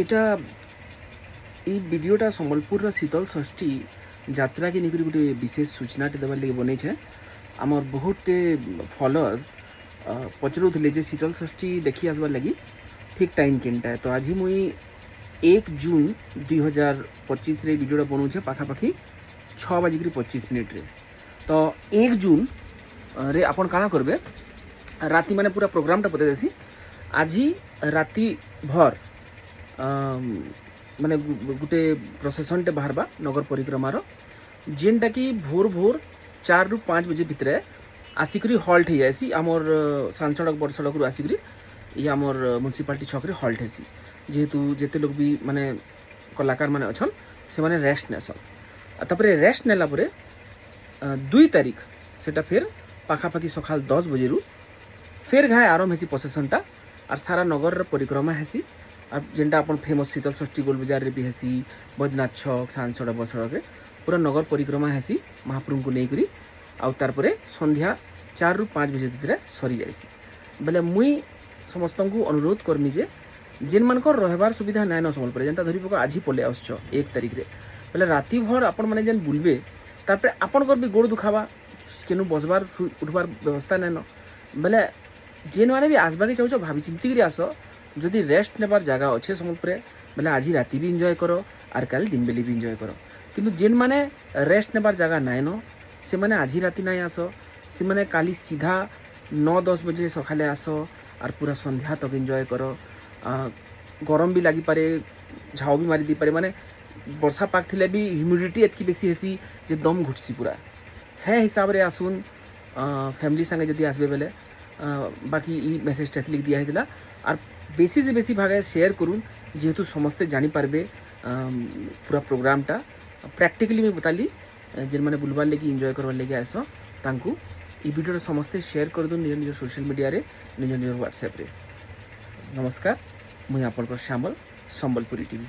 এটা এই ভিডিওটা সম্বলপুর শীতল ষষ্ঠী যাত্রা के निकरी गोटे विशेष सूचनाटे देवार लगे बनईछे। आमर बहुते फॉलोअर्स पचरुले जे शीतल षष्ठी देखी आसबार लगी ठीक टाइम केनटा। तो आज मुई 1 जून 2025 रे भिडियोटा बनाऊे पाखापाखि 6:25 रे। तो 1 जून रे आपन काना करबे राति माने पूरा प्रोग्रामटा बता देसी। आज राति भर माने गोटे प्रोसेसनटे बाहरबा नगर परिक्रमार जेनटा कि भोर भोर 4 ରୁ 5 बजे भितर आसिकरी हल्ट हो जाएसी। आमर सान सड़क बड़ सड़क रू आसिकरी ये आमर म्युनिसिपालिटी छक रे हल्ट हेसी। जेहेतु जेते लोग भी माने कलाकार माने अछन से माने रेस्ट नेसन। तापरे रेस्ट नेला परे 2 तारीख सेटा फिर पाखापाखि सकाल 10 बजे रू फिर घाए आरंभ हेसी प्रोसेसनटा और सारा नगर परिक्रमा हेसी। और जेनटा अपन फेमस शीतल षष्ठी गोल बाजार रे भी हेसी, बैद्यनाथ छक सान सड़क बड़ सड़क रे पूरा नगर परिक्रमा हेसी महाप्रभु को लेकरी। आउ तार परे संध्या 4 ରୁ 5 बजे भितर सरी जाएसी। बेले मुई समस्त को अनुरोध करमी जे जेन मानकर रहबार सुविधा नाइन सम्बलपुर जेनता धरी पक आज पले आस 1 तारीख रे बेले राति भर आपण माने जेन बुलबे तार आपणकर भी गोड़ दुखाबा केनु बसबार उठबार व्यवस्था नाइन। बेले जेन माने भी आसबाके चाहो भाभी चिंती करी आस। जदि रेस्ट नेबार जगह अच्छे सम्बलपुर बेले आज राति भी एंजॉय करो और कल दिन बेली भी एंजॉय करो। किंतु जेन माने रेस्ट नेबार जगह नाइन से माने आज राति नाई आस से माने काली सीधा 9-10 बजे सकाले आस और पूरा संध्या तक एंजॉय करो। गरम भी लगी पारे झाव भी मारी दी पारे माने वर्षा पाक थिले भी ह्यूमिडिटी एतकी बेसी हेसी जे दम घुटसी पूरा है हिसाब रे आसुन फैमिली संगे जदि आसबे बेले बाकी ई मेसेजटा लिख दिया है और बेसी से बेसी भागे शेयर करूँ जेहेतु समस्ते जानी पारबे पूरा प्रोग्रामटा प्रैक्टिकली मैं बताली जेन माने बुलबार लगी एंजॉय करवार लगी आस तांकु ई वीडियो समस्ते शेयर कर दूँ निज निज सोशल मीडिया रे निज निज व्हाट्सएप रे। नमस्कार मुझे आपन श्यामल संबलपुरी टीवी।